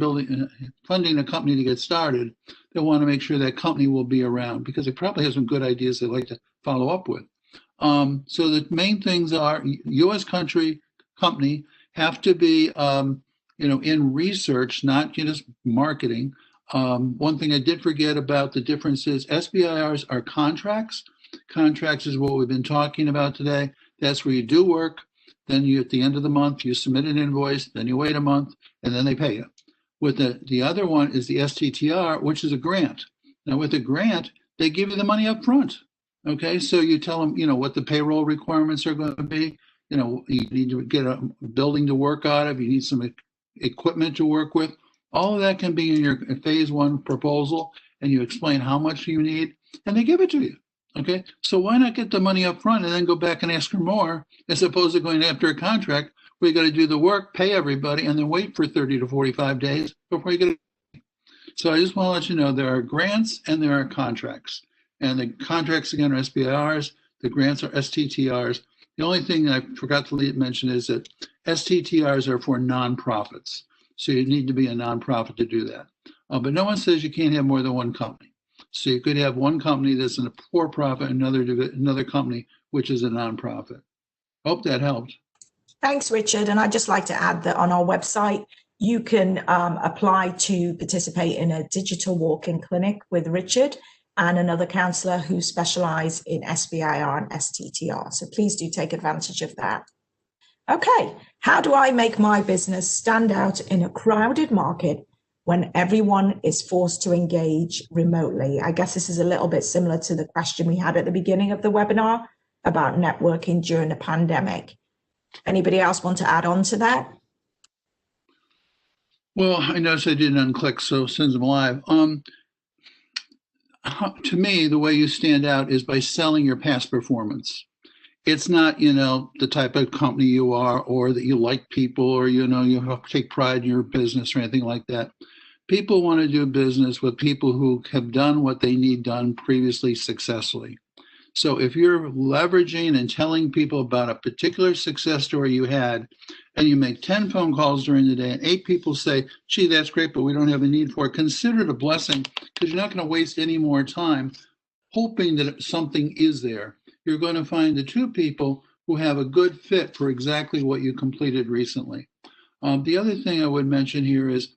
funding a company to get started, they want to make sure that company will be around because they probably have some good ideas they'd like to follow up with. So the main things are U.S. company have to be, in research, not just marketing. One thing I did forget about the difference is SBIRs are contracts. Contracts is what we've been talking about today. That's where you do work. Then you, at the end of the month, you submit an invoice, then you wait a month, and then they pay you. With the other one is the STTR, which is a grant. Now with a grant, they give you the money up front. Okay, so you tell them, what the payroll requirements are going to be. You need to get a building to work out of. You need some equipment to work with. All of that can be in your phase 1 proposal, and you explain how much you need, and they give it to you. Okay, so why not get the money up front and then go back and ask for more, as opposed to going after a contract where you got to do the work, pay everybody, and then wait for 30 to 45 days before you get it. So I just want to let you know there are grants and there are contracts. And the contracts, again, are SBIRs. The grants are STTRs. The only thing I forgot to mention is that STTRs are for nonprofits. So you need to be a nonprofit to do that. But no one says you can't have more than one company. So you could have one company that's in a for-profit, another company which is a nonprofit. Hope that helped. Thanks, Richard. And I'd just like to add that on our website, you can apply to participate in a digital walk-in clinic with Richard and another counsellor who specialise in SBIR and STTR. So please do take advantage of that. Okay, how do I make my business stand out in a crowded market when everyone is forced to engage remotely? I guess this is a little bit similar to the question we had at the beginning of the webinar about networking during the pandemic. Anybody else want to add on to that? Well, I noticed I didn't unclick, so since I'm live. To me, the way you stand out is by selling your past performance. it's not, the type of company you are, or that you like people, or, you take pride in your business or anything like that. People want to do business with people who have done what they need done previously successfully. So if you're leveraging and telling people about a particular success story you had, and you make 10 phone calls during the day and 8 people say, gee, that's great, but we don't have a need for it, consider it a blessing, because you're not going to waste any more time hoping that something is there. You're going to find the 2 people who have a good fit for exactly what you completed recently. The other thing I would mention here is,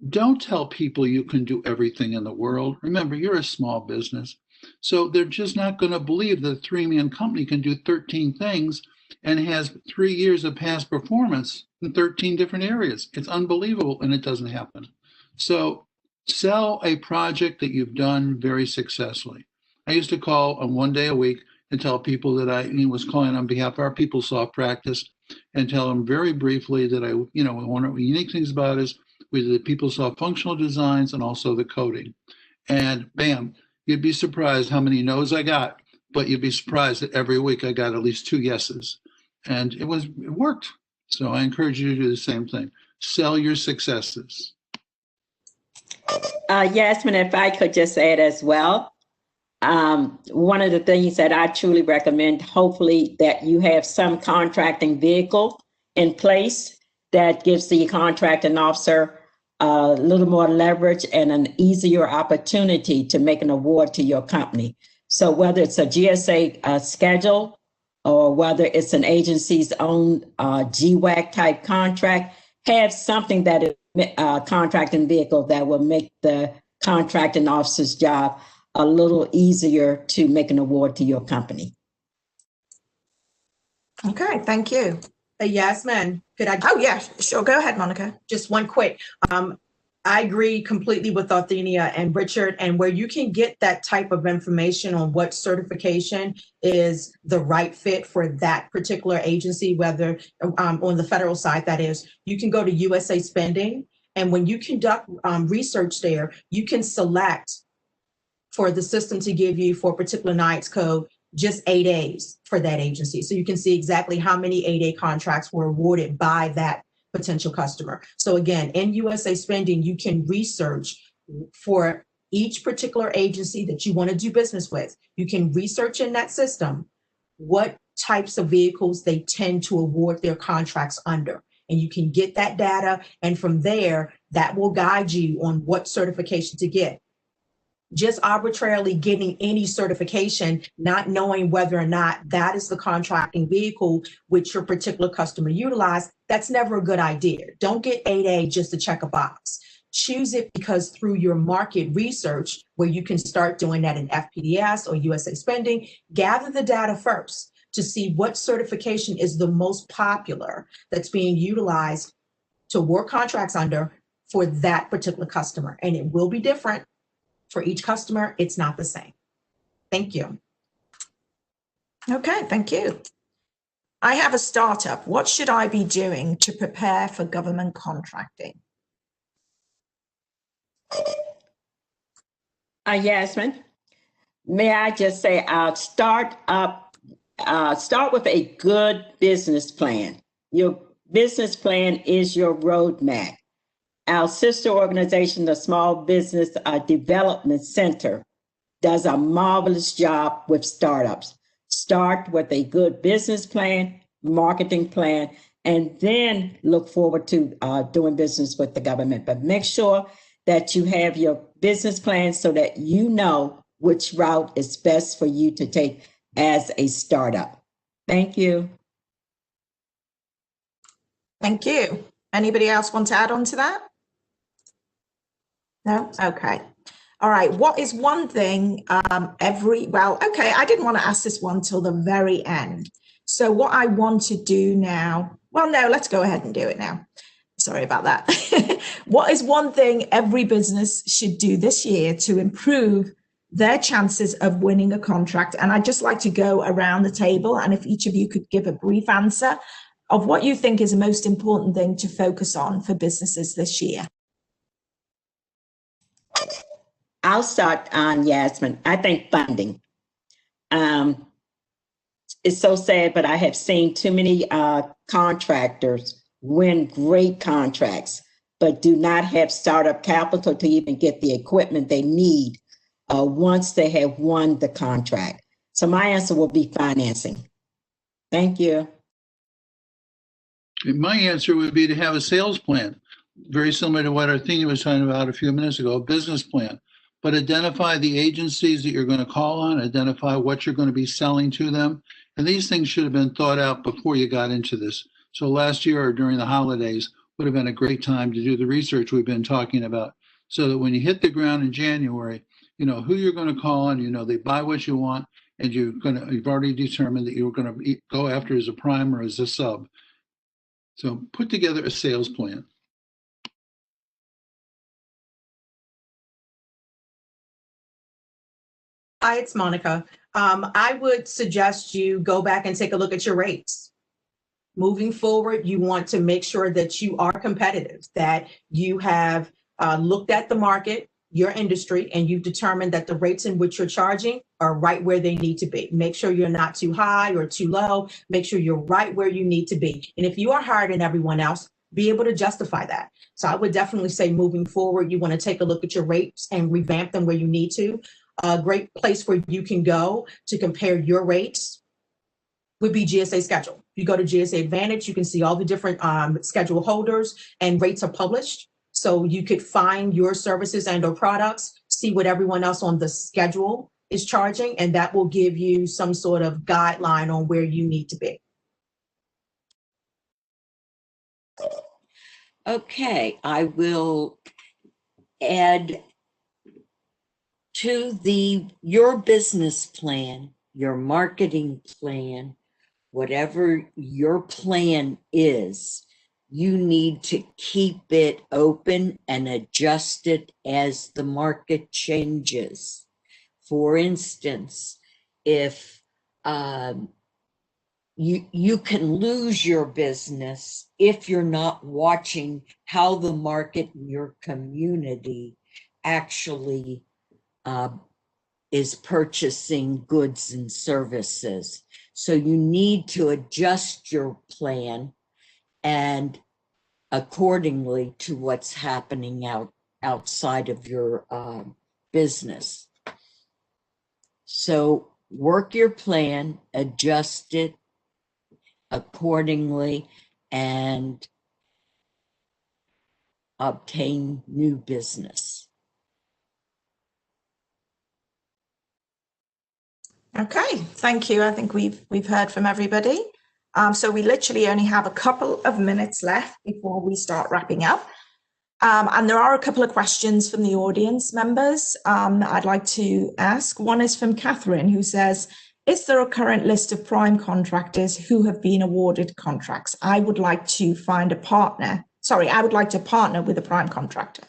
don't tell people you can do everything in the world. Remember, you're a small business. So they're just not going to believe that a 3-man company can do 13 things and has 3 years of past performance in 13 different areas. It's unbelievable, and it doesn't happen. So sell a project that you've done very successfully. I used to call on 1 day a week and tell people that I was calling on behalf of our PeopleSoft practice, and tell them very briefly that one of the unique things about it is we did the PeopleSoft functional designs and also the coding. And bam, you'd be surprised how many no's I got, but you'd be surprised that every week I got at least 2 yeses. And it worked. So I encourage you to do the same thing. Sell your successes. Yasmin, if I could just add as well, one of the things that I truly recommend, hopefully, that you have some contracting vehicle in place that gives the contracting officer a little more leverage and an easier opportunity to make an award to your company. So whether it's a GSA schedule, or whether it's an agency's own GWAC type contract, have something that is a contracting vehicle that will make the contracting officer's job a little easier to make an award to your company. Okay, thank you. Yasmin, could I? Oh, yeah, sure. Go ahead, Monica. Just one quick. I agree completely with Arthenia and Richard, and where you can get that type of information on what certification is the right fit for that particular agency, whether on the federal side, that is, you can go to USA Spending, and when you conduct research there, you can select for the system to give you for a particular NICE code just 8As for that agency. So you can see exactly how many 8A contracts were awarded by that potential customer. So again, in USA Spending, you can research for each particular agency that you want to do business with. You can research in that system what types of vehicles they tend to award their contracts under. And you can get that data, and from there, that will guide you on what certification to get. Just arbitrarily getting any certification, not knowing whether or not that is the contracting vehicle which your particular customer utilized, that's never a good idea. Don't get 8A just to check a box. Choose it because through your market research, where you can start doing that in FPDS or USA Spending, gather the data first to see what certification is the most popular that's being utilized to award contracts under for that particular customer. And it will be different for each customer. It's not the same. Thank you. Okay, thank you. I have a startup. What should I be doing to prepare for government contracting? Yasmin, may I just say, start with a good business plan. Your business plan is your roadmap. Our sister organization, the Small Business Development Center, does a marvelous job with startups. Start with a good business plan, marketing plan, and then look forward to doing business with the government. But make sure that you have your business plan so that you know which route is best for you to take as a startup. Thank you. Thank you. Anybody else want to add on to that? No? Okay. All right. What is one thing okay, I didn't want to ask this one till the very end. So what I want to do now, well, no, let's go ahead and do it now. Sorry about that. What is one thing every business should do this year to improve their chances of winning a contract? And I'd just like to go around the table, and if each of you could give a brief answer of what you think is the most important thing to focus on for businesses this year. I'll start on Yasmin. I think funding. it's so sad, but I have seen too many contractors win great contracts, but do not have startup capital to even get the equipment they need once they have won the contract. So my answer will be financing. Thank you. My answer would be to have a sales plan, very similar to what Arthenia was talking about a few minutes ago, a business plan. But identify the agencies that you're going to call on, identify what you're going to be selling to them. And these things should have been thought out before you got into this. So last year or during the holidays would have been a great time to do the research we've been talking about, so that when you hit the ground in January, you know who you're going to call on, you know they buy what you want, and you've already determined that you're going to go after as a prime or as a sub. So put together a sales plan. Hi, it's Monica. I would suggest you go back and take a look at your rates. Moving forward, you want to make sure that you are competitive, that you have looked at the market, your industry, and you've determined that the rates in which you're charging are right where they need to be. Make sure you're not too high or too low. Make sure you're right where you need to be. And if you are higher than everyone else, be able to justify that. So I would definitely say moving forward, you want to take a look at your rates and revamp them where you need to. A great place where you can go to compare your rates would be GSA Schedule. You go to GSA Advantage, you can see all the different schedule holders, and rates are published. So you could find your services and or products, see what everyone else on the schedule is charging, and that will give you some sort of guideline on where you need to be. Okay, I will add to your business plan, your marketing plan, whatever your plan is, you need to keep it open and adjust it as the market changes. For instance, if you can lose your business if you're not watching how the market in your community actually is purchasing goods and services. So you need to adjust your plan and accordingly to what's happening outside of your business. So work your plan, adjust it accordingly, and obtain new business. Okay, thank you. I think we've heard from everybody. So we literally only have a couple of minutes left before we start wrapping up. And there are a couple of questions from the audience members that I'd like to ask. One is from Catherine, who says, is there a current list of prime contractors who have been awarded contracts? I would like to find a partner. Sorry, I would like to partner with a prime contractor.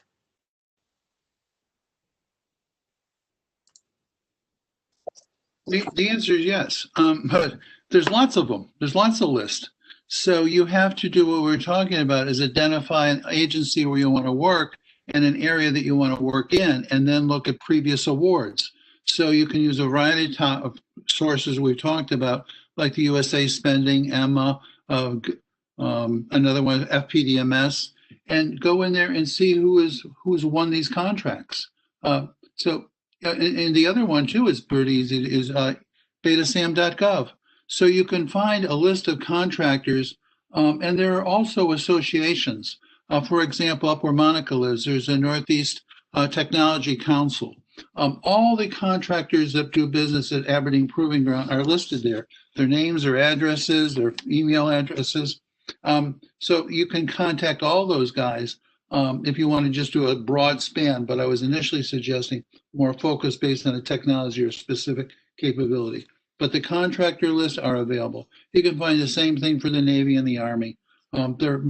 The answer is yes, but there's lots of them. There's lots of lists. So you have to do what we're talking about, is identify an agency where you want to work and an area that you want to work in, and then look at previous awards. So you can use a variety of sources we've talked about, like the USA Spending, EMA, another one, FPDMS, and go in there and see who's won these contracts. And the other one too is pretty easy, is betasam.gov. So you can find a list of contractors, and there are also associations. For example, up where Monica lives, there's a Northeast Technology Council. All the contractors that do business at Aberdeen Proving Ground are listed there. Their names, their addresses, their email addresses. So you can contact all those guys if you want to just do a broad span, but I was initially suggesting more focus based on a technology or specific capability. But the contractor lists are available. You can find the same thing for the Navy and the Army. They're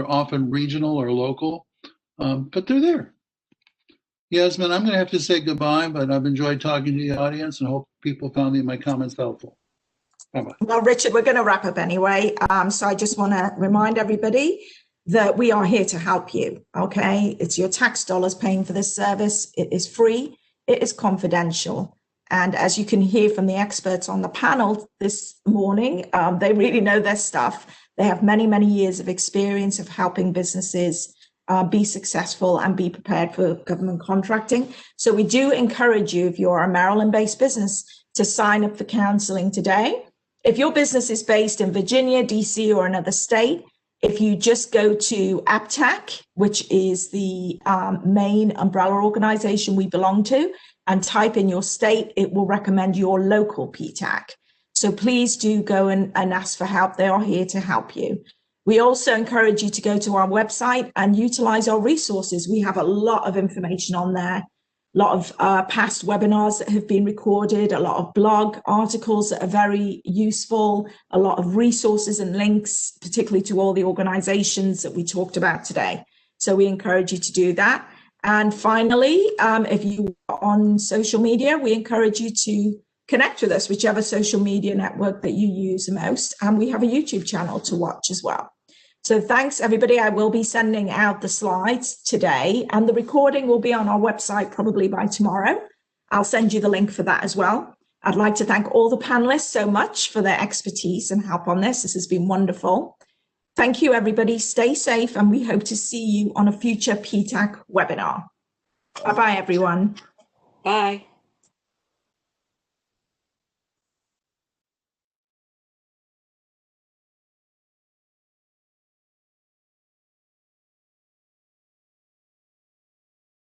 often regional or local, but they're there. Yasmin, I'm going to have to say goodbye, but I've enjoyed talking to the audience and hope people found my comments helpful. Bye-bye. Well, Richard, we're going to wrap up anyway. So I just want to remind everybody that we are here to help you, okay? It's your tax dollars paying for this service. It is free. It is confidential. And as you can hear from the experts on the panel this morning, they really know their stuff. They have many, many years of experience of helping businesses be successful and be prepared for government contracting. So we do encourage you, if you're a Maryland-based business, to sign up for counseling today. If your business is based in Virginia, DC, or another state, if you just go to APTAC, which is the main umbrella organization we belong to, and type in your state, it will recommend your local PTAC. So please do go and ask for help. They are here to help you. We also encourage you to go to our website and utilize our resources. We have a lot of information on there, a lot of past webinars that have been recorded, a lot of blog articles that are very useful, a lot of resources and links, particularly to all the organizations that we talked about today. So we encourage you to do that. And finally, if you are on social media, we encourage you to connect with us, whichever social media network that you use the most. And we have a YouTube channel to watch as well. So thanks, everybody. I will be sending out the slides today, and the recording will be on our website probably by tomorrow. I'll send you the link for that as well. I'd like to thank all the panelists so much for their expertise and help on this. This has been wonderful. Thank you, everybody. Stay safe, and we hope to see you on a future PTAC webinar. Bye-bye, everyone. Bye.